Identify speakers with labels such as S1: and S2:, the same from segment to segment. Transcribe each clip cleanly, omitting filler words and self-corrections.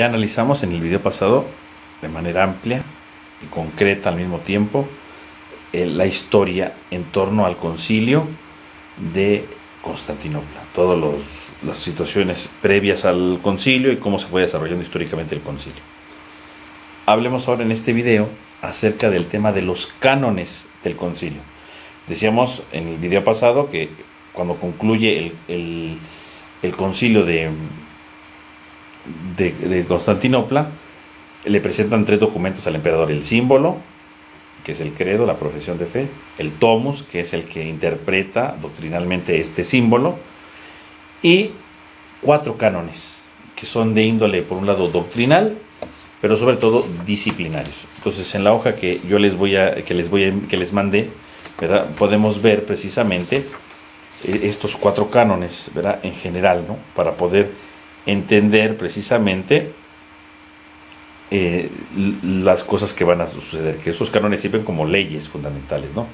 S1: Ya analizamos en el video pasado de manera amplia y concreta al mismo tiempo la historia en torno al concilio de Constantinopla, todas las situaciones previas al concilio y cómo se fue desarrollando históricamente el concilio. Hablemos ahora en este video acerca del tema de los cánones del concilio. Decíamos en el video pasado que cuando concluye el concilio de Constantinopla, le presentan 3 documentos al emperador: el símbolo, que es el credo, la profesión de fe; el tomus, que es el que interpreta doctrinalmente este símbolo; y 4 cánones, que son de índole, por un lado, doctrinal, pero sobre todo disciplinarios. Entonces, en la hoja que yo les mandé, ¿verdad?, podemos ver precisamente estos 4 cánones, ¿verdad?, en general, ¿no?, para poder entender precisamente las cosas que van a suceder, que esos cánones sirven como leyes fundamentales, ¿no?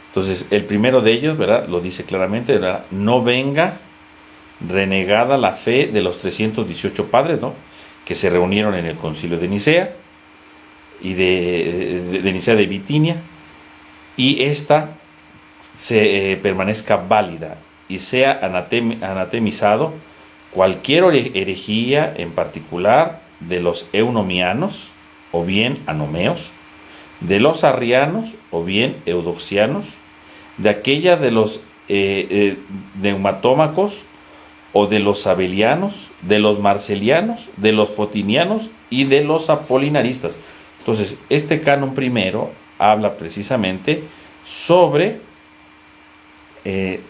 S1: Entonces, el primero de ellos, ¿verdad?, lo dice claramente, ¿verdad?: no venga renegada la fe de los 318 padres, ¿no?, que se reunieron en el concilio de Nicea y de Nicea de Bitinia, y esta se permanezca válida y sea anatemizado cualquier herejía, en particular de los eunomianos o bien anomeos, de los arrianos o bien eudoxianos, de aquella de los neumatómacos o de los sabelianos, de los marcelianos, de los fotinianos y de los apolinaristas. Entonces, este canon primero habla precisamente sobre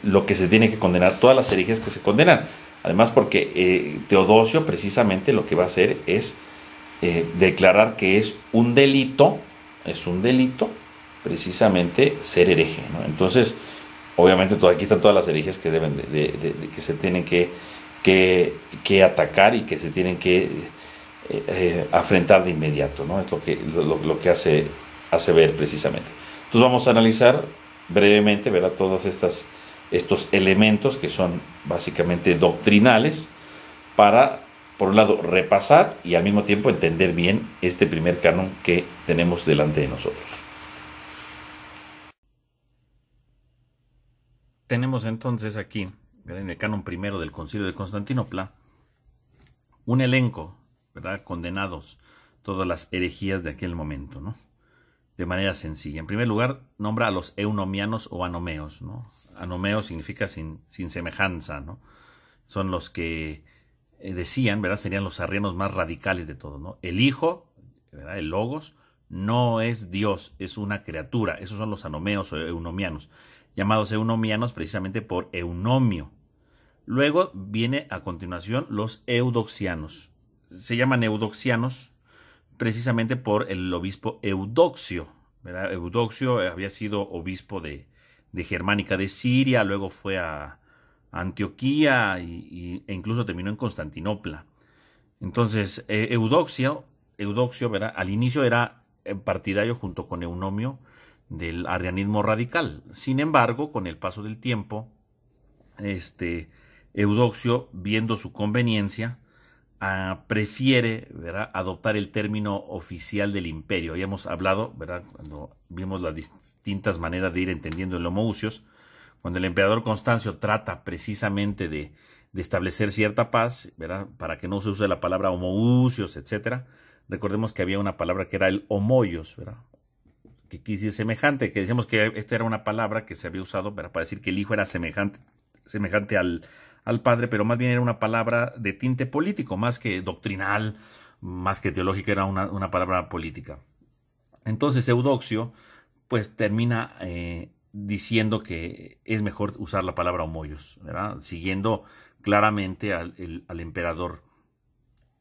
S1: lo que se tiene que condenar, todas las herejías que se condenan. Además, porque Teodosio precisamente lo que va a hacer es declarar que es un delito precisamente ser hereje, ¿no? Entonces, obviamente, aquí están todas las herejías que deben que se tienen que atacar y que se tienen que afrontar de inmediato, ¿no? Es lo que hace ver precisamente. Entonces, vamos a analizar brevemente, ¿verdad?, todos estos elementos que son básicamente doctrinales, para, por un lado, repasar y al mismo tiempo entender bien este primer canon que tenemos delante de nosotros. Tenemos entonces aquí, ¿verdad?, en el canon primero del concilio de Constantinopla, un elenco, ¿verdad?, condenados todas las herejías de aquel momento, ¿no?, de manera sencilla. En primer lugar, nombra a los eunomianos o anomeos, ¿no? Anomeos significa sin semejanza, ¿no? Son los que decían, ¿verdad?, serían los arrianos más radicales de todos, ¿no? El Hijo, ¿verdad?, el Logos, no es Dios, es una criatura. Esos son los anomeos o eunomianos, llamados eunomianos precisamente por Eunomio. Luego viene a continuación los eudoxianos. Se llaman eudoxianos precisamente por el obispo Eudoxio, ¿verdad? Eudoxio había sido obispo de Germánica de Siria, luego fue a Antioquía e incluso terminó en Constantinopla. Entonces, Eudoxio, ¿verdad?, al inicio era partidario junto con Eunomio del arrianismo radical. Sin embargo, con el paso del tiempo, Eudoxio, viendo su conveniencia, prefiere, ¿verdad?, adoptar el término oficial del imperio. Habíamos hablado, ¿verdad?, cuando vimos las distintas maneras de ir entendiendo el homoousios, cuando el emperador Constancio trata precisamente de establecer cierta paz, ¿verdad?, para que no se use la palabra homoousios, etc. Recordemos que había una palabra que era el homoios, ¿verdad?, que quiere decir semejante, que decíamos que esta era una palabra que se había usado, ¿verdad?, para decir que el hijo era semejante al padre, pero más bien era una palabra de tinte político, más que doctrinal, más que teológica, era una palabra política. Entonces Eudoxio pues termina diciendo que es mejor usar la palabra homoios, ¿verdad?, siguiendo claramente al emperador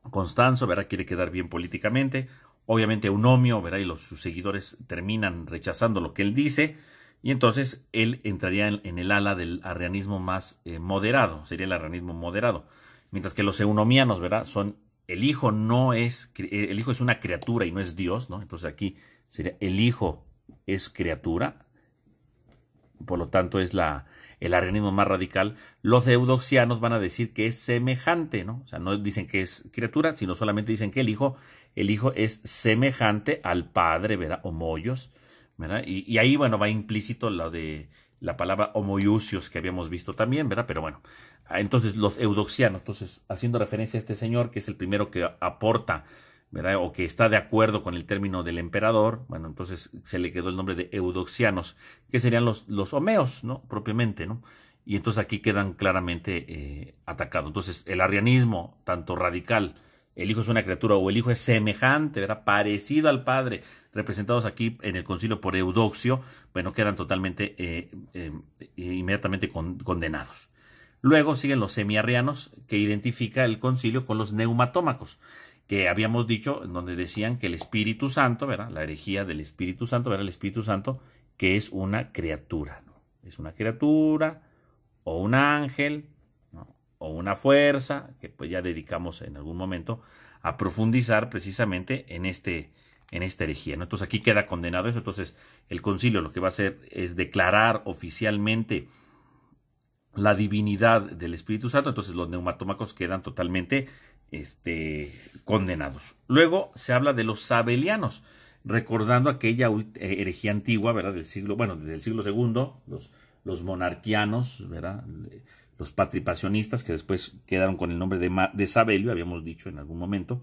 S1: Constancio, ¿verdad?, quiere quedar bien políticamente. Obviamente Eunomio, ¿verdad?, y sus seguidores terminan rechazando lo que él dice, y entonces él entraría en el ala del arrianismo más moderado, sería el arrianismo moderado. Mientras que los eunomianos, ¿verdad?, son el hijo es una criatura y no es Dios, ¿no? Entonces aquí sería el hijo es criatura, por lo tanto es el arrianismo más radical. Los eudoxianos van a decir que es semejante, ¿no? O sea, no dicen que es criatura, sino solamente dicen que el hijo es semejante al padre, ¿verdad? Homoios, ¿verdad? Y ahí, bueno, va implícito lo de la palabra homoiousios que habíamos visto también, ¿verdad? Pero bueno, entonces los eudoxianos, entonces haciendo referencia a este señor, que es el primero que aporta, ¿verdad? O que está de acuerdo con el término del emperador, bueno, entonces se le quedó el nombre de eudoxianos, que serían los homeos, ¿no? Propiamente, ¿no? Y entonces aquí quedan claramente atacados. Entonces el arrianismo, tanto radical, el hijo es una criatura o el hijo es semejante, ¿verdad? Parecido al padre, representados aquí en el concilio por Eudoxio, bueno, quedan totalmente, inmediatamente condenados. Luego siguen los semiarrianos, que identifica el concilio con los neumatómacos, que habíamos dicho, en donde decían que el Espíritu Santo, ¿verdad? La herejía del Espíritu Santo, ¿verdad? El Espíritu Santo, que es una criatura, ¿no? Es una criatura o un ángel, ¿no? O una fuerza, que pues ya dedicamos en algún momento a profundizar precisamente en esta herejía, ¿no? Entonces aquí queda condenado eso. Entonces el concilio lo que va a hacer es declarar oficialmente la divinidad del Espíritu Santo. Entonces los neumatómacos quedan totalmente condenados. Luego se habla de los sabelianos, recordando aquella herejía antigua, ¿verdad? Del siglo II, los monarquianos, ¿verdad? Los patripacionistas, que después quedaron con el nombre de Sabelio, habíamos dicho en algún momento.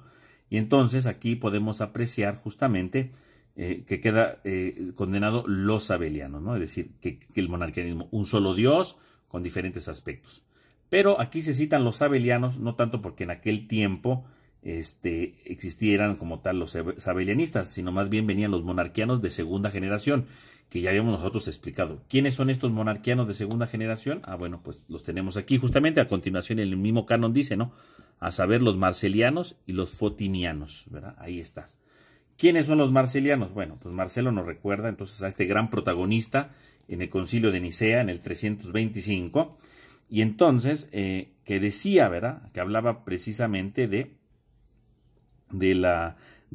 S1: Y entonces aquí podemos apreciar justamente que queda condenado los sabelianos, ¿no? Es decir, que el monarquianismo, un solo Dios con diferentes aspectos. Pero aquí se citan los sabelianos, no tanto porque en aquel tiempo existieran como tal los sabelianistas, sino más bien venían los monarquianos de segunda generación, que ya habíamos nosotros explicado. ¿Quiénes son estos monarquianos de segunda generación? Ah, bueno, pues los tenemos aquí justamente a continuación, en el mismo canon dice, ¿no? A saber, los marcelianos y los fotinianos, ¿verdad? Ahí está. ¿Quiénes son los marcelianos? Bueno, pues Marcelo nos recuerda entonces a este gran protagonista en el concilio de Nicea en el 325, y entonces que decía, ¿verdad? Que hablaba precisamente de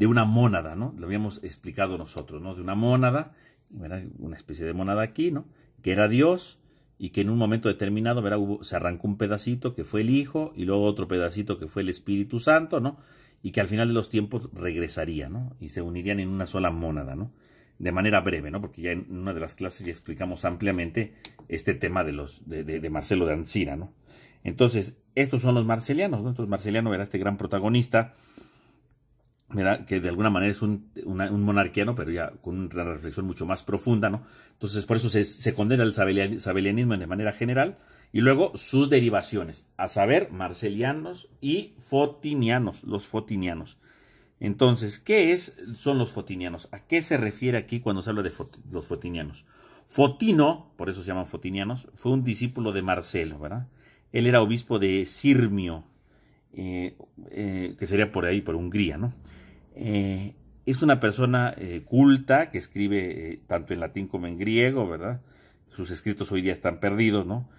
S1: una mónada, ¿no? Lo habíamos explicado nosotros, ¿no? De una mónada, ¿verdad? Una especie de mónada aquí, ¿no? Que era Dios y que en un momento determinado, ¿verdad? Se arrancó un pedacito que fue el Hijo y luego otro pedacito que fue el Espíritu Santo, ¿no? Y que al final de los tiempos regresaría, ¿no? Y se unirían en una sola mónada, ¿no? De manera breve, ¿no? Porque ya en una de las clases ya explicamos ampliamente este tema de Marcelo de Ancira, ¿no? Entonces, estos son los marcelianos, ¿no? Entonces, Marceliano era este gran protagonista, ¿verdad? Que de alguna manera es un monarquiano, pero ya con una reflexión mucho más profunda, ¿no? Entonces, por eso se condena el sabelianismo de manera general, y luego sus derivaciones, a saber, marcelianos y fotinianos, los fotinianos. Entonces, ¿qué son los fotinianos? ¿A qué se refiere aquí cuando se habla de los fotinianos? Fotino, por eso se llaman fotinianos, fue un discípulo de Marcelo, ¿verdad? Él era obispo de Sirmio, que sería por ahí, por Hungría, ¿no? Es una persona culta que escribe tanto en latín como en griego, ¿verdad? Sus escritos hoy día están perdidos, ¿no?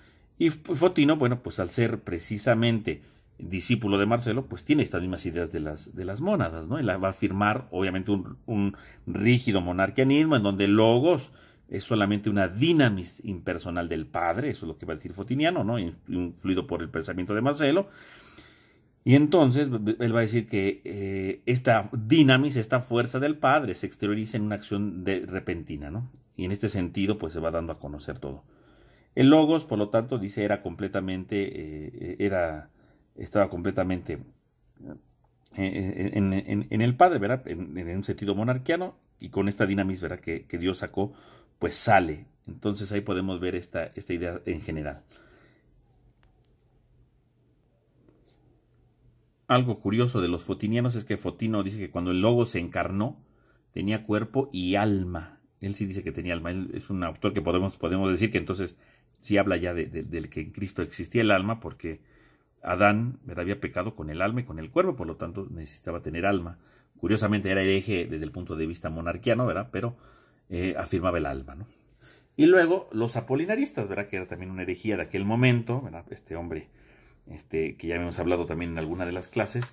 S1: Y Fotino, bueno, pues al ser precisamente discípulo de Marcelo, pues tiene estas mismas ideas de las mónadas, ¿no? Él va a afirmar, obviamente, un rígido monarquianismo en donde logos es solamente una dinamis impersonal del padre, eso es lo que va a decir Fotiniano, ¿no? Influido por el pensamiento de Marcelo. Y entonces él va a decir que esta dinamis, esta fuerza del padre, se exterioriza en una acción repentina, ¿no? Y en este sentido, pues se va dando a conocer todo. El logos, por lo tanto, dice, estaba completamente en el padre, ¿verdad? En un sentido monarquiano, y con esta dinamis, ¿verdad? Que Dios sacó, pues sale. Entonces ahí podemos ver esta idea en general. Algo curioso de los fotinianos es que Fotino dice que cuando el Logos se encarnó, tenía cuerpo y alma. Él sí dice que tenía alma. Él es un autor que podemos decir que entonces sí habla ya del que en Cristo existía el alma, porque Adán, ¿verdad? Había pecado con el alma y con el cuerpo, por lo tanto necesitaba tener alma. Curiosamente era hereje desde el punto de vista monarquiano, ¿verdad? Pero afirmaba el alma, ¿no? Y luego los apolinaristas, ¿verdad? Que era también una herejía de aquel momento, ¿verdad? Este hombre, que ya habíamos hablado también en alguna de las clases,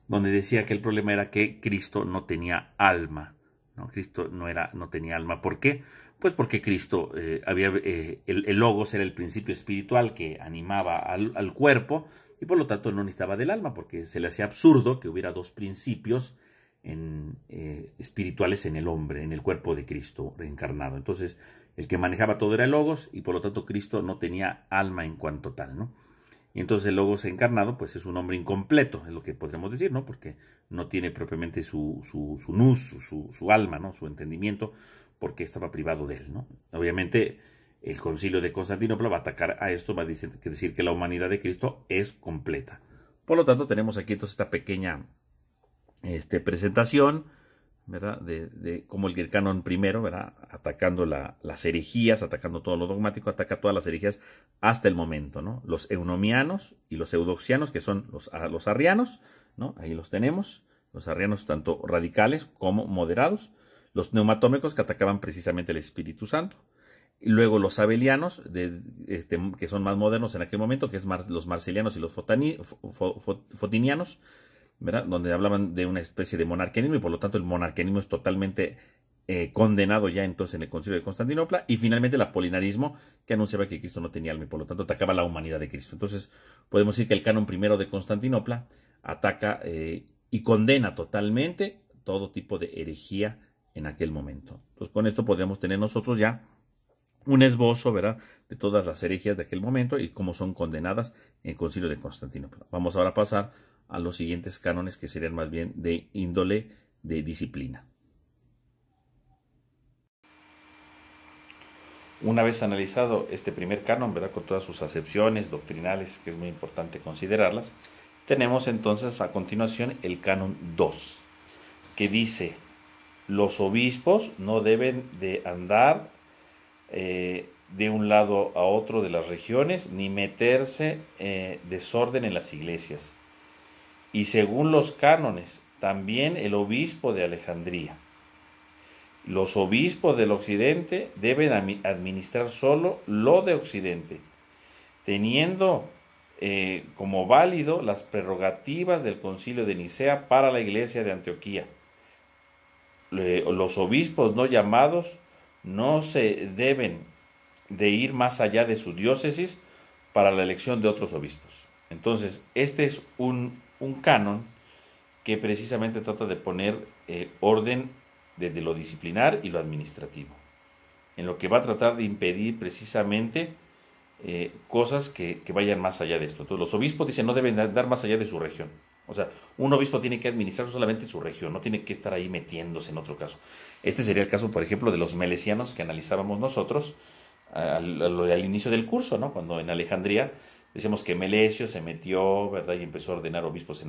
S1: donde decía que el problema era que Cristo no tenía alma, ¿no? Cristo no tenía alma. ¿Por qué? Pues porque Cristo el logos era el principio espiritual que animaba al cuerpo, y por lo tanto no necesitaba del alma, porque se le hacía absurdo que hubiera dos principios espirituales en el hombre, en el cuerpo de Cristo reencarnado. Entonces, el que manejaba todo era el logos, y por lo tanto Cristo no tenía alma en cuanto tal, ¿no? Y entonces el logos encarnado, pues es un hombre incompleto, es lo que podríamos decir, ¿no? Porque no tiene propiamente su nous, su alma, ¿no? Su entendimiento, porque estaba privado de él, ¿no? Obviamente, el concilio de Constantinopla va a atacar a esto, va a decir que la humanidad de Cristo es completa. Por lo tanto, tenemos aquí entonces esta pequeña presentación, ¿verdad? De cómo el canon primero, ¿verdad? Atacando las herejías, atacando todo lo dogmático, ataca todas las herejías hasta el momento, ¿no? Los eunomianos y los eudoxianos, que son los arrianos, ¿no? Ahí los tenemos, los arrianos tanto radicales como moderados, los neumatómicos que atacaban precisamente el Espíritu Santo, y luego los abelianos, que son más modernos en aquel momento, que es los marcelianos y los fotinianos, ¿verdad? Donde hablaban de una especie de monarquianismo, y por lo tanto el monarquianismo es totalmente condenado ya entonces en el Concilio de Constantinopla. Y finalmente el apolinarismo, que anunciaba que Cristo no tenía alma y por lo tanto atacaba la humanidad de Cristo. Entonces podemos decir que el canon primero de Constantinopla ataca y condena totalmente todo tipo de herejía en aquel momento. Entonces con esto podríamos tener nosotros ya un esbozo, ¿verdad?, de todas las herejías de aquel momento y cómo son condenadas en el Concilio de Constantinopla. Vamos ahora a pasar a los siguientes cánones, que serían más bien de índole de disciplina. Una vez analizado este primer canon, ¿verdad?, con todas sus acepciones doctrinales, que es muy importante considerarlas, tenemos entonces a continuación el canon 2, que dice: los obispos no deben de andar de un lado a otro de las regiones, ni meterse desorden en las iglesias. Y según los cánones, también el obispo de Alejandría. Los obispos del occidente deben administrar solo lo de occidente, teniendo como válido las prerrogativas del concilio de Nicea para la iglesia de Antioquía. Los obispos no llamados no se deben de ir más allá de su diócesis para la elección de otros obispos. Entonces, este es un canon que precisamente trata de poner orden desde lo disciplinar y lo administrativo, en lo que va a tratar de impedir precisamente cosas que vayan más allá de esto. Entonces, los obispos dicen no deben dar más allá de su región. O sea, un obispo tiene que administrar solamente su región, no tiene que estar ahí metiéndose en otro caso. Este sería el caso, por ejemplo, de los melesianos que analizábamos nosotros al inicio del curso, ¿no? Cuando en Alejandría decíamos que Melesio se metió, ¿verdad?, y empezó a ordenar obispos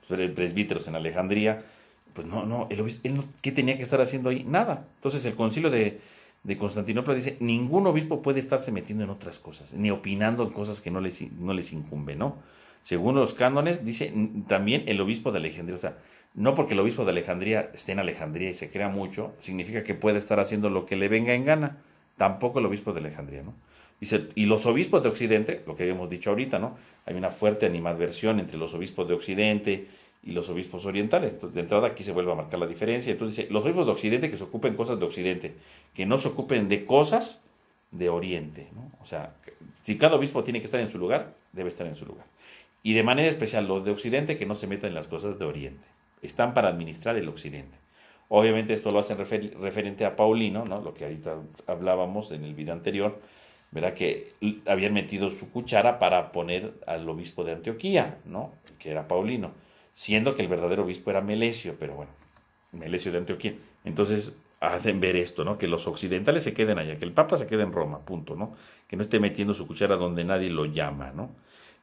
S1: presbíteros en Alejandría. Pues no, él ¿qué tenía que estar haciendo ahí? Nada. Entonces el concilio de Constantinopla dice: ningún obispo puede estarse metiendo en otras cosas, ni opinando en cosas que no les incumben, ¿no? Según los cánones, dice también el obispo de Alejandría. O sea, no porque el obispo de Alejandría esté en Alejandría y se crea mucho, significa que puede estar haciendo lo que le venga en gana. Tampoco el obispo de Alejandría, ¿no? Dice, y los obispos de Occidente, lo que habíamos dicho ahorita, ¿no? Hay una fuerte animadversión entre los obispos de Occidente y los obispos orientales. Entonces, de entrada aquí se vuelve a marcar la diferencia. Entonces dice, los obispos de Occidente que se ocupen cosas de Occidente, que no se ocupen de cosas de Oriente, ¿no? O sea, si cada obispo tiene que estar en su lugar, debe estar en su lugar. Y de manera especial los de Occidente que no se metan en las cosas de Oriente. Están para administrar el Occidente. Obviamente esto lo hacen referente a Paulino, ¿no? Lo que ahorita hablábamos en el video anterior, ¿verdad? Que habían metido su cuchara para poner al obispo de Antioquía, ¿no? Que era Paulino, siendo que el verdadero obispo era Melesio, pero bueno, Melesio de Antioquía. Entonces hacen ver esto, ¿no? Que los occidentales se queden allá, que el Papa se quede en Roma, punto, ¿no? Que no esté metiendo su cuchara donde nadie lo llama, ¿no?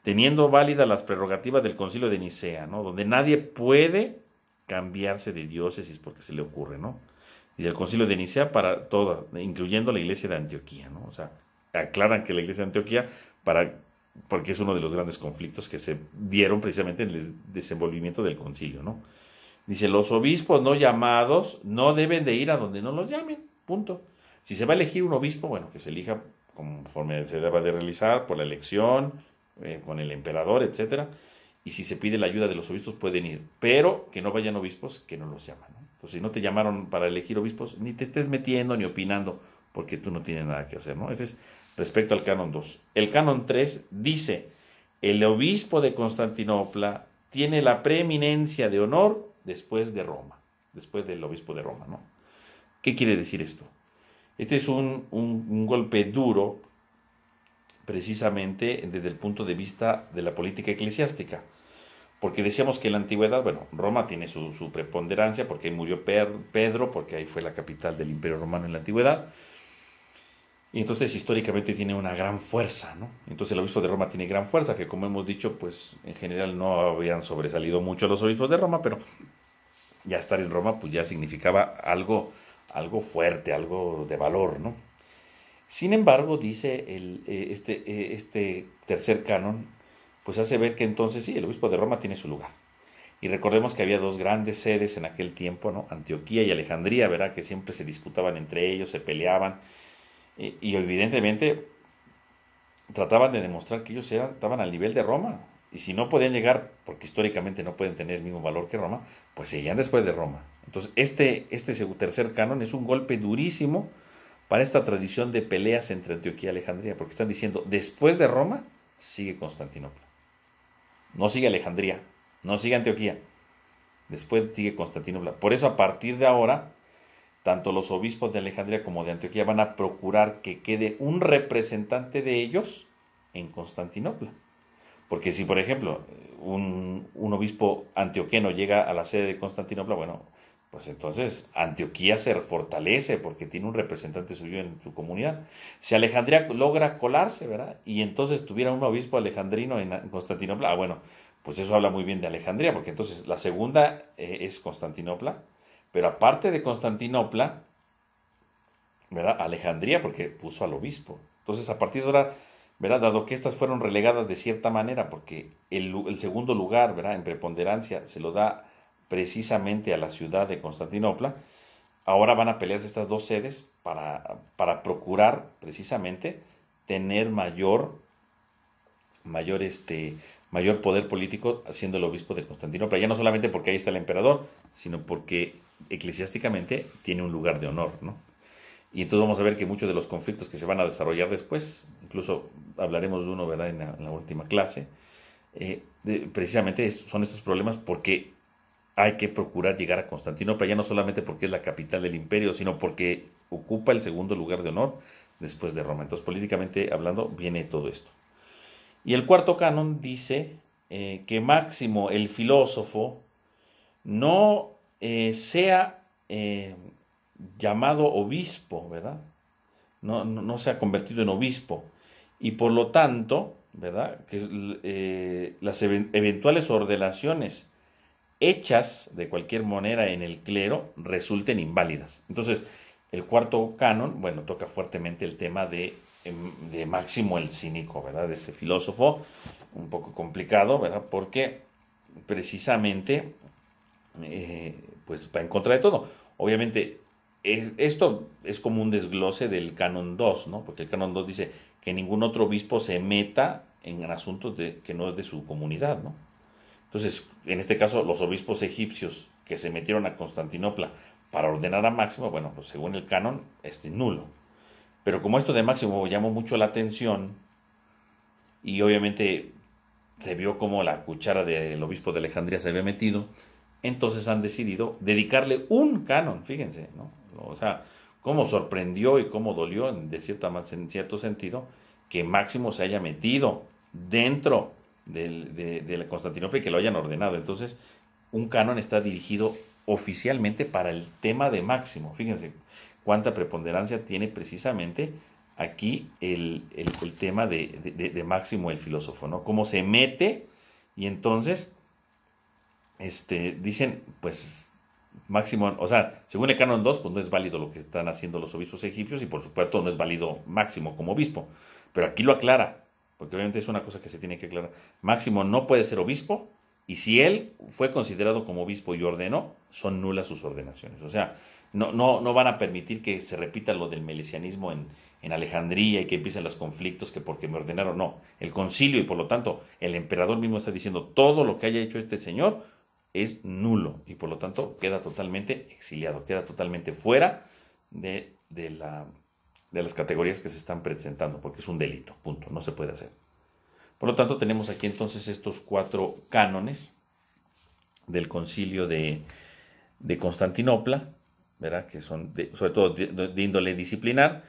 S1: Teniendo válidas las prerrogativas del concilio de Nicea, ¿no? Donde nadie puede cambiarse de diócesis porque se le ocurre, ¿no? Y del concilio de Nicea para toda, incluyendo la iglesia de Antioquía, ¿no? O sea, aclaran que la iglesia de Antioquía, porque es uno de los grandes conflictos que se dieron precisamente en el desenvolvimiento del concilio, ¿no? Dice, los obispos no llamados no deben de ir a donde no los llamen, punto. Si se va a elegir un obispo, bueno, que se elija conforme se deba de realizar, por la elección, con el emperador, etcétera. Y si se pide la ayuda de los obispos, pueden ir, pero que no vayan obispos que no los llaman, ¿no? Entonces, si no te llamaron para elegir obispos, ni te estés metiendo ni opinando, porque tú no tienes nada que hacer, ¿no? Ese es respecto al canon 2. El canon 3 dice, el obispo de Constantinopla tiene la preeminencia de honor después de Roma, después del obispo de Roma, ¿no? ¿Qué quiere decir esto? Este es un golpe duro, precisamente desde el punto de vista de la política eclesiástica. Porque decíamos que en la antigüedad, bueno, Roma tiene su preponderancia, porque ahí murió Pedro, porque ahí fue la capital del Imperio Romano en la antigüedad. Y entonces históricamente tiene una gran fuerza, ¿no? Entonces el obispo de Roma tiene gran fuerza, que como hemos dicho, pues en general no habían sobresalido mucho los obispos de Roma, pero ya estar en Roma pues ya significaba algo fuerte, algo de valor, ¿no? Sin embargo, dice este tercer canon, pues hace ver que entonces sí, el obispo de Roma tiene su lugar. Y recordemos que había dos grandes sedes en aquel tiempo, ¿no? Antioquía y Alejandría, ¿verdad? Que siempre se disputaban entre ellos, se peleaban, y evidentemente trataban de demostrar que ellos estaban al nivel de Roma. Y si no podían llegar, porque históricamente no pueden tener el mismo valor que Roma, pues seguían después de Roma. Entonces, este tercer canon es un golpe durísimo para esta tradición de peleas entre Antioquía y Alejandría, porque están diciendo, después de Roma, sigue Constantinopla. No sigue Alejandría, no sigue Antioquía, después sigue Constantinopla. Por eso, a partir de ahora, tanto los obispos de Alejandría como de Antioquía van a procurar que quede un representante de ellos en Constantinopla. Porque si, por ejemplo, un obispo antioqueno llega a la sede de Constantinopla, bueno, pues entonces Antioquía se fortalece porque tiene un representante suyo en su comunidad. Si Alejandría logra colarse, ¿verdad? Y entonces tuviera un obispo alejandrino en Constantinopla, bueno, pues eso habla muy bien de Alejandría, porque entonces la segunda es Constantinopla, pero aparte de Constantinopla, ¿verdad? Alejandría, porque puso al obispo. Entonces, a partir de ahora, ¿verdad? Dado que estas fueron relegadas de cierta manera, porque el segundo lugar, ¿verdad? En preponderancia se lo da precisamente a la ciudad de Constantinopla, ahora van a pelearse estas dos sedes para procurar precisamente tener mayor poder político siendo el obispo de Constantinopla, ya no solamente porque ahí está el emperador, sino porque eclesiásticamente tiene un lugar de honor, ¿no? Y entonces vamos a ver que muchos de los conflictos que se van a desarrollar después, incluso hablaremos de uno, ¿verdad?, en la última clase, precisamente son estos problemas porque hay que procurar llegar a Constantinopla, ya no solamente porque es la capital del imperio, sino porque ocupa el segundo lugar de honor después de Roma. Entonces, políticamente hablando, viene todo esto. Y el cuarto canon dice que Máximo, el filósofo, no sea llamado obispo, ¿verdad? No se ha convertido en obispo. Y por lo tanto, ¿verdad?, que las eventuales ordenaciones hechas de cualquier manera en el clero resulten inválidas. Entonces, el cuarto canon, bueno, toca fuertemente el tema de Máximo el Cínico, ¿verdad?, de este filósofo, un poco complicado, ¿verdad?, porque precisamente pues va en contra de todo. Obviamente, esto es como un desglose del canon 2, ¿no? Porque el canon 2 dice que ningún otro obispo se meta en asuntos que no es de su comunidad, ¿no? Entonces, en este caso, los obispos egipcios que se metieron a Constantinopla para ordenar a Máximo, bueno, pues según el canon, nulo. Pero como esto de Máximo llamó mucho la atención y obviamente se vio como la cuchara del obispo de Alejandría se había metido, entonces han decidido dedicarle un canon, fíjense, ¿no? O sea, cómo sorprendió y cómo dolió en cierto sentido que Máximo se haya metido dentro de la Constantinopla y que lo hayan ordenado. Entonces, un canon está dirigido oficialmente para el tema de Máximo. Fíjense cuánta preponderancia tiene precisamente aquí el tema de Máximo el filósofo, ¿no? Cómo se mete y entonces dicen, pues Máximo, o sea, según el canon 2, pues no es válido lo que están haciendo los obispos egipcios y por supuesto no es válido Máximo como obispo. Pero aquí lo aclara, porque obviamente es una cosa que se tiene que aclarar. Máximo no puede ser obispo y si él fue considerado como obispo y ordenó, son nulas sus ordenaciones. O sea, no van a permitir que se repita lo del melesianismo en Alejandría y que empiecen los conflictos que porque me ordenaron. No, el concilio y por lo tanto el emperador mismo está diciendo todo lo que haya hecho este señor es nulo y por lo tanto queda totalmente exiliado, queda totalmente fuera de las categorías que se están presentando, porque es un delito, punto, no se puede hacer. Por lo tanto, tenemos aquí entonces estos 4 cánones del Concilio de Constantinopla, ¿verdad? Que son sobre todo de índole disciplinar,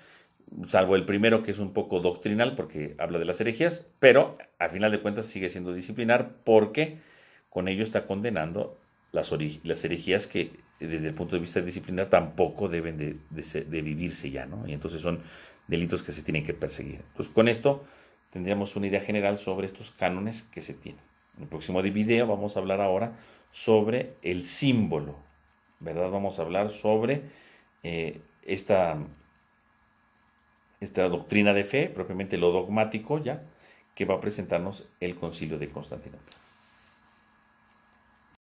S1: salvo el primero que es un poco doctrinal porque habla de las herejías, pero a final de cuentas sigue siendo disciplinar porque con ello está condenando las herejías que desde el punto de vista disciplinar tampoco deben de vivirse ya, ¿no? Y entonces son delitos que se tienen que perseguir. Entonces con esto tendríamos una idea general sobre estos cánones que se tienen. En el próximo video vamos a hablar ahora sobre el símbolo, ¿verdad? Vamos a hablar sobre esta doctrina de fe, propiamente lo dogmático ya, que va a presentarnos el Concilio de Constantinopla.